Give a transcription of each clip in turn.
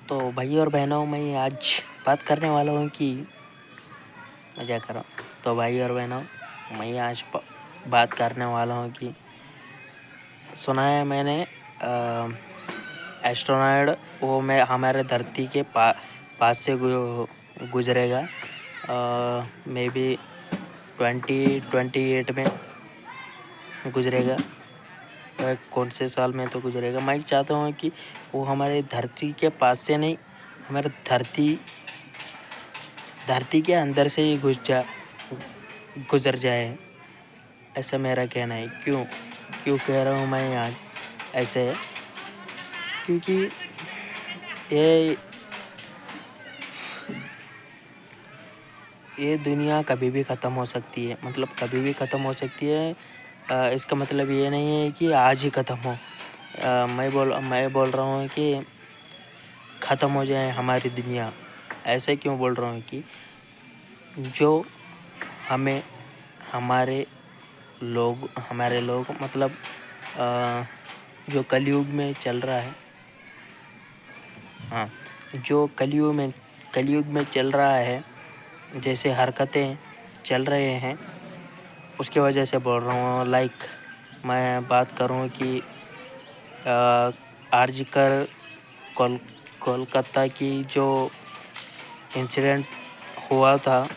तो भाई और बहनों, मैं आज बात करने वाला हूँ कि मज़ा करो। तो भाई और बहनों, मैं आज बात करने वाला हूँ कि सुना है मैंने एस्ट्रोनॉट वो मैं हमारे धरती के पास से गुजरेगा मे बी 2028 में गुजरेगा। कौन से साल में तो गुजरेगा। मैं चाहता हूँ कि वो हमारे धरती के पास से नहीं, हमारे धरती के अंदर से ही गुजर जाए, ऐसा मेरा कहना है। क्यों कह रहा हूँ मैं आज ऐसे, क्योंकि ये दुनिया कभी भी ख़त्म हो सकती है, मतलब कभी भी ख़त्म हो सकती है। इसका मतलब ये नहीं है कि आज ही ख़त्म हो। मैं बोल रहा हूँ कि ख़त्म हो जाए हमारी दुनिया। ऐसे क्यों बोल रहा हूँ कि जो हमें हमारे लोग मतलब जो कलयुग में चल रहा है, हाँ, जो कलयुग में चल रहा है, जैसे हरकतें चल रहे हैं, उसकी वजह से बोल रहा हूँ। लाइक मैं बात करूँ कि आरजीकर कोलकाता की जो इंसिडेंट हुआ था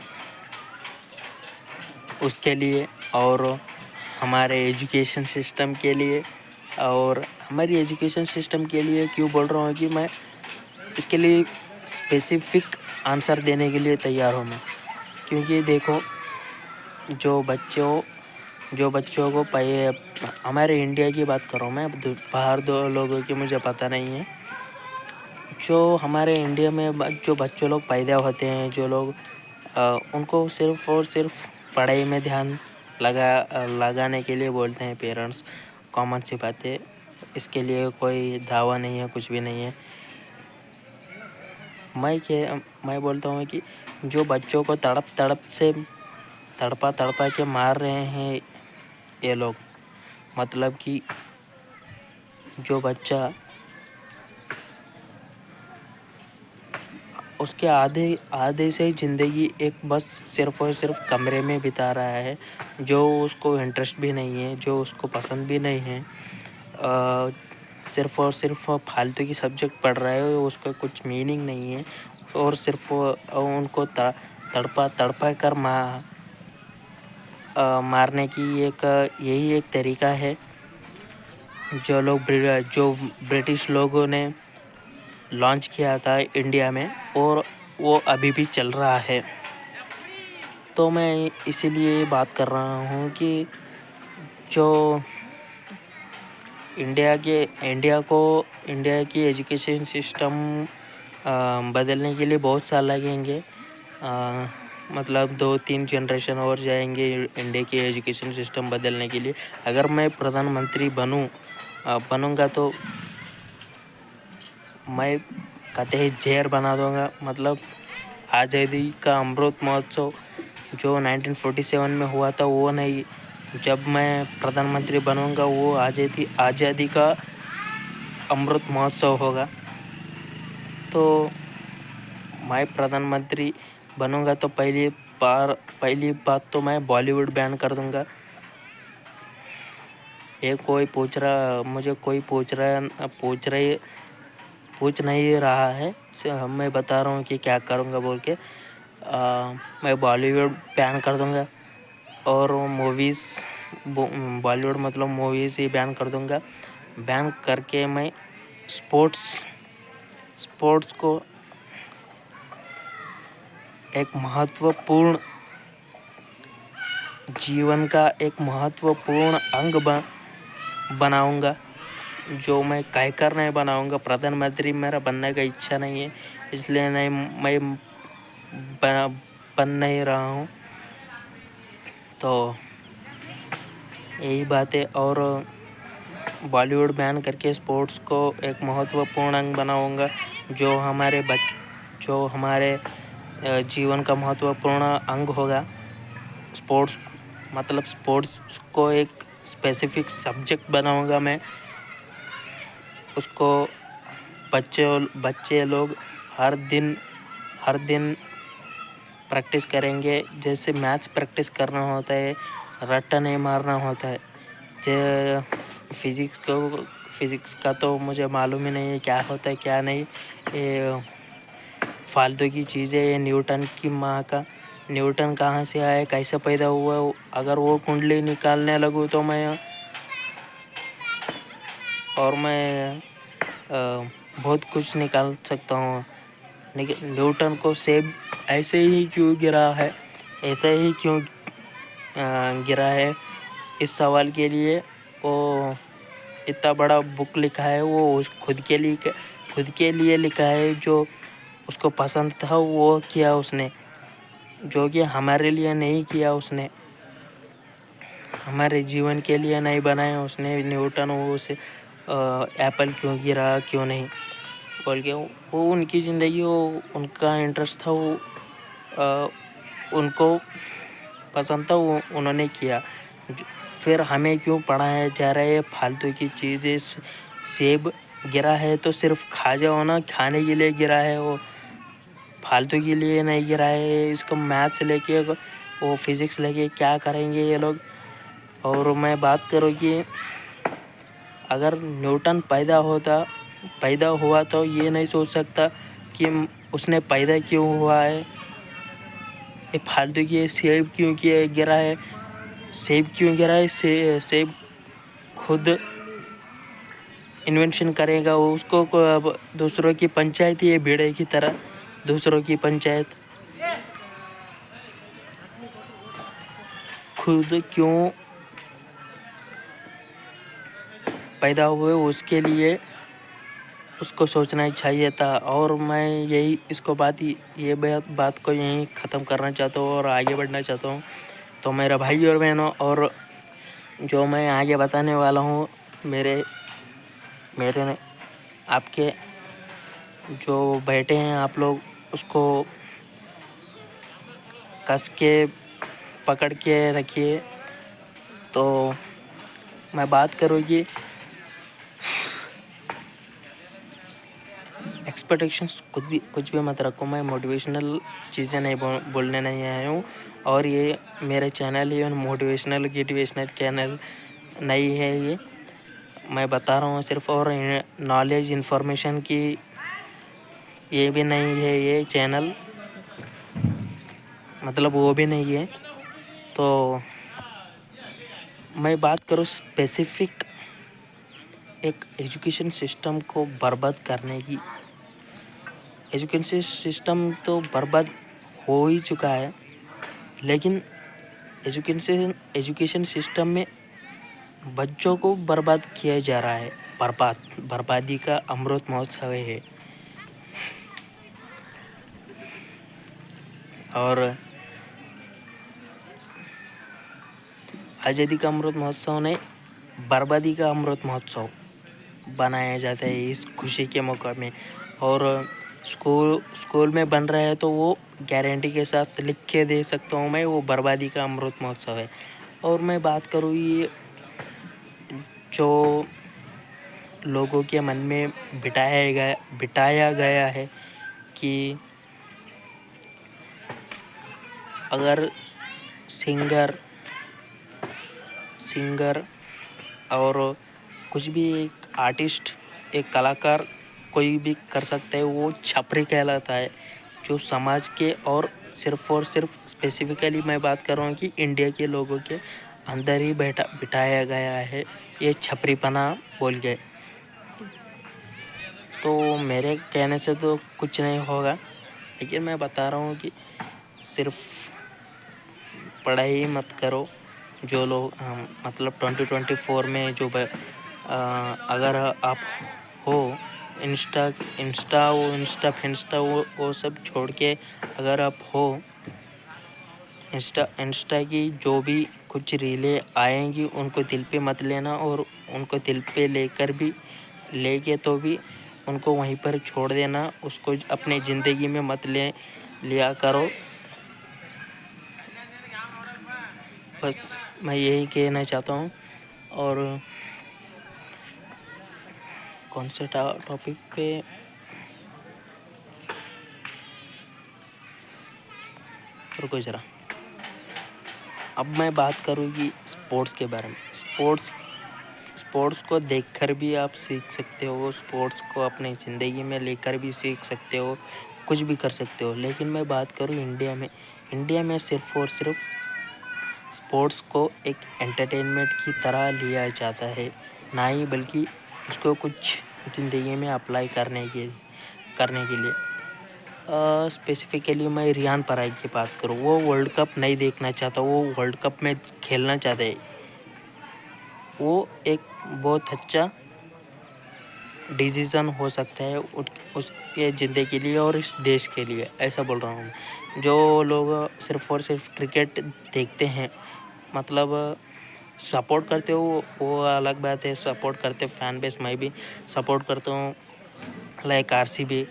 उसके लिए, और हमारे एजुकेशन सिस्टम के लिए, और हमारी एजुकेशन सिस्टम के लिए क्यों बोल रहा हूँ कि मैं इसके लिए स्पेसिफिक आंसर देने के लिए तैयार हूँ मैं। क्योंकि देखो, जो बच्चों को हमारे इंडिया की बात कर रहा हूँ मैं, बाहर दो लोगों की मुझे पता नहीं है। जो हमारे इंडिया में जो बच्चों लोग पैदा होते हैं, जो लोग उनको सिर्फ़ और सिर्फ पढ़ाई में ध्यान लगाने के लिए बोलते हैं पेरेंट्स। कॉमन सी बात है, इसके लिए कोई दावा नहीं है, कुछ भी नहीं है। मैं बोलता हूँ कि जो बच्चों को तड़पा के मार रहे हैं ये लोग, मतलब कि जो बच्चा उसके आधे से ज़िंदगी एक बस सिर्फ़ और सिर्फ कमरे में बिता रहा है, जो उसको इंटरेस्ट भी नहीं है, जो उसको पसंद भी नहीं है। सिर्फ़ और सिर्फ फालतू की सब्जेक्ट पढ़ रहा है, उसका कुछ मीनिंग नहीं है, और सिर्फ उनको तड़पा कर मारने की यही एक तरीका है जो ब्रिटिश लोगों ने लॉन्च किया था इंडिया में, और वो अभी भी चल रहा है। तो मैं इसीलिए बात कर रहा हूँ कि जो इंडिया की एजुकेशन सिस्टम बदलने के लिए बहुत साल लगेंगे। मतलब 2-3 जनरेशन और जाएंगे इंडिया की एजुकेशन सिस्टम बदलने के लिए। अगर मैं प्रधानमंत्री बनूंगा तो मैं कतई ज़हर बना दूंगा। मतलब आज़ादी का अमृत महोत्सव जो 1947 में हुआ था वो नहीं, जब मैं प्रधानमंत्री बनूंगा वो आज़ादी का अमृत महोत्सव होगा। तो मैं प्रधानमंत्री बनूंगा तो पहली बात तो मैं बॉलीवुड बैन कर दूंगा। मुझे कोई पूछ नहीं रहा है, मैं बता रहा हूँ कि क्या करूँगा बोल के। मैं बॉलीवुड बैन कर दूँगा, और बॉलीवुड मतलब मूवीज़ ही बैन कर दूँगा। बैन करके मैं स्पोर्ट्स को एक महत्वपूर्ण जीवन का एक महत्वपूर्ण अंग बनाऊँगा। जो मैं कहकर नहीं बनाऊँगा। प्रधानमंत्री मेरा बनने का इच्छा नहीं है, इसलिए मैं बन नहीं रहा हूँ। तो यही बात है। और बॉलीवुड बैन करके स्पोर्ट्स को एक महत्वपूर्ण अंग बनाऊँगा, जो हमारे जीवन का महत्वपूर्ण अंग होगा। स्पोर्ट्स को एक स्पेसिफिक सब्जेक्ट बनाऊँगा मैं। उसको बच्चे लोग हर दिन प्रैक्टिस करेंगे। जैसे मैथ्स प्रैक्टिस करना होता है, रट्टा नहीं मारना होता है। फिज़िक्स का तो मुझे मालूम ही नहीं है क्या होता है क्या नहीं। ये फालतू की चीज़ें। ये न्यूटन कहाँ से आया, कैसे पैदा हुआ, अगर वो कुंडली निकालने लगूँ तो मैं बहुत कुछ निकाल सकता हूँ। लेकिन न्यूटन को सेब ऐसे ही क्यों गिरा है, गिरा है, इस सवाल के लिए वो इतना बड़ा बुक लिखा है। वो खुद के लिए लिखा है। जो उसको पसंद था वो किया उसने, जो कि हमारे लिए नहीं किया उसने, हमारे जीवन के लिए नहीं बनाया उसने। न्यूटन वो उसे एप्पल क्यों गिरा क्यों नहीं बोल के, वो उनकी ज़िंदगी, वो उनका इंटरेस्ट था, वो उनको पसंद था, वो उन्होंने किया। फिर हमें क्यों पढ़ाया जा रहा है फालतू की चीज़ें। सेब गिरा है तो सिर्फ खा जाओ ना, खाने के लिए गिरा है, वो फालतू के लिए नहीं गिरा है। इसको मैथ्स लेके वो फिज़िक्स लेके क्या करेंगे ये लोग। और मैं बात करूँ कि अगर न्यूटन पैदा हुआ तो ये नहीं सोच सकता कि उसने पैदा क्यों हुआ है। ये फालतू की सेब क्यों गिरा है, सेब खुद इन्वेंशन करेगा वो, उसको अब दूसरों की पंचायत, ये भेड़े की तरह दूसरों की पंचायत खुद क्यों पैदा हुए, उसके लिए उसको सोचना ही चाहिए था। और मैं यही बात को यहीं ख़त्म करना चाहता हूँ और आगे बढ़ना चाहता हूँ। तो मेरा भाई और बहनों, और जो मैं आगे बताने वाला हूँ, मेरे आपके जो बैठे हैं आप लोग, उसको कस के पकड़ के रखिए। तो मैं बात करूँ कि एक्सपेक्टेशंस कुछ भी मत रखो। मैं मोटिवेशनल चीज़ें नहीं बोलने नहीं आया हूँ। और ये मेरा चैनल ये मोटिवेशनल चैनल नहीं है। ये मैं बता रहा हूँ सिर्फ, और नॉलेज इन्फॉर्मेशन की ये भी नहीं है ये चैनल, मतलब वो भी नहीं है। तो मैं बात करूँ स्पेसिफिक एक एजुकेशन सिस्टम को बर्बाद करने की। एजुकेशन सिस्टम तो बर्बाद हो ही चुका है, लेकिन एजुकेशन सिस्टम में बच्चों को बर्बाद किया जा रहा है। बर्बादी का अमृत महोत्सव है। और आज़ादी का अमृत महोत्सव नहीं, बर्बादी का अमृत महोत्सव बनाया जाता है इस खुशी के मौके में। और स्कूल में बन रहा है तो वो गारंटी के साथ लिख के दे सकता हूँ मैं, वो बर्बादी का अमृत महोत्सव है। और मैं बात करूँ ये जो लोगों के मन में बिठाया गया है कि अगर सिंगर और कुछ भी एक आर्टिस्ट, एक कलाकार कोई भी कर सकता है, वो छपरी कहलाता है। जो समाज के और सिर्फ स्पेसिफिकली मैं बात कर रहा हूँ कि इंडिया के लोगों के अंदर ही बिठाया गया है, ये छपरीपना बोल गए। तो मेरे कहने से तो कुछ नहीं होगा, लेकिन मैं बता रहा हूँ कि सिर्फ पढ़ाई मत करो। जो लोग मतलब 2024 में जो अगर आप हो इंस्टा वो सब छोड़ के, अगर आप हो इंस्टा की जो भी कुछ रीलें आएंगी उनको दिल पे मत लेना। और उनको दिल पे लेके तो भी उनको वहीं पर छोड़ देना। उसको अपने ज़िंदगी में मत लिया करो। बस मैं यही कहना चाहता हूँ। और कौन से टॉपिक पे, रुको जरा। अब मैं बात करूँगी स्पोर्ट्स के बारे में। स्पोर्ट्स को देखकर भी आप सीख सकते हो, स्पोर्ट्स को अपनी ज़िंदगी में लेकर भी सीख सकते हो, कुछ भी कर सकते हो। लेकिन मैं बात करूँ इंडिया में सिर्फ़ और सिर्फ स्पोर्ट्स को एक एंटरटेनमेंट की तरह लिया जाता है, ना ही बल्कि उसको कुछ ज़िंदगी में अप्लाई करने के लिए। स्पेसिफिकली मैं रियान पराग की बात करूँ, वो वर्ल्ड कप नहीं देखना चाहता, वो वर्ल्ड कप में खेलना चाहता है। वो एक बहुत अच्छा डिसीज़न हो सकता है उसके ज़िंदगी के लिए और इस देश के लिए, ऐसा बोल रहा हूँ। जो लोग सिर्फ़ और सिर्फ क्रिकेट देखते हैं, मतलब सपोर्ट करते हो वो अलग बात है, सपोर्ट करते फैन बेस मैं भी सपोर्ट करता हूँ, लाइक आरसीबी।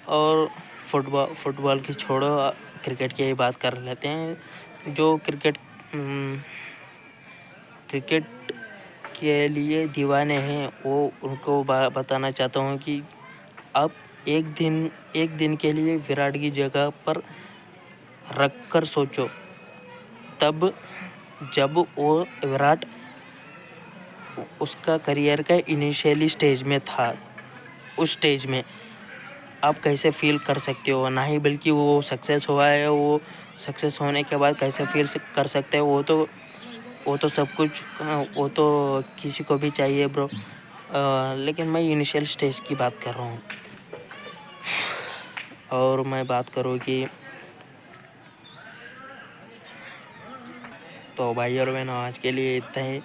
और फुटबॉल की छोड़ो, क्रिकेट की ही बात कर लेते हैं। जो क्रिकेट के लिए दीवाने हैं, वो उनको बताना चाहता हूँ कि आप एक दिन के लिए विराट की जगह पर रख कर सोचो। तब जब वो विराट उसका करियर का इनिशियली स्टेज में था, उस स्टेज में आप कैसे फील कर सकते हो, ना ही बल्कि वो सक्सेस हुआ है, वो सक्सेस होने के बाद कैसे फील कर सकते हो। वो तो सब कुछ, वो तो किसी को भी चाहिए ब्रो। लेकिन मैं इनिशियल स्टेज की बात कर रहा हूँ। और मैं बात करूँ कि तो भाई और बहनों, आज के लिए इतना ही।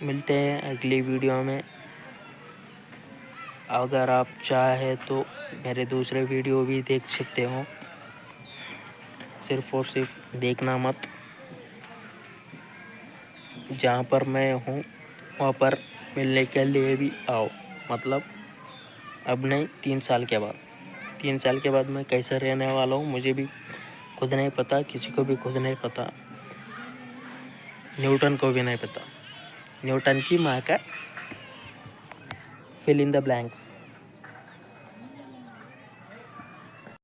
मिलते हैं अगली वीडियो में। अगर आप चाहे तो मेरे दूसरे वीडियो भी देख सकते हो, सिर्फ और सिर्फ देखना मत। जहाँ पर मैं हूँ वहाँ पर मिलने के लिए भी आओ, मतलब अब नहीं, 3 साल के बाद मैं कैसे रहने वाला हूँ मुझे भी खुद नहीं पता, किसी को भी खुद नहीं पता, न्यूटन को भी नहीं पता। न्यूटन की माँ का फिल इन द ब्लैंक्स।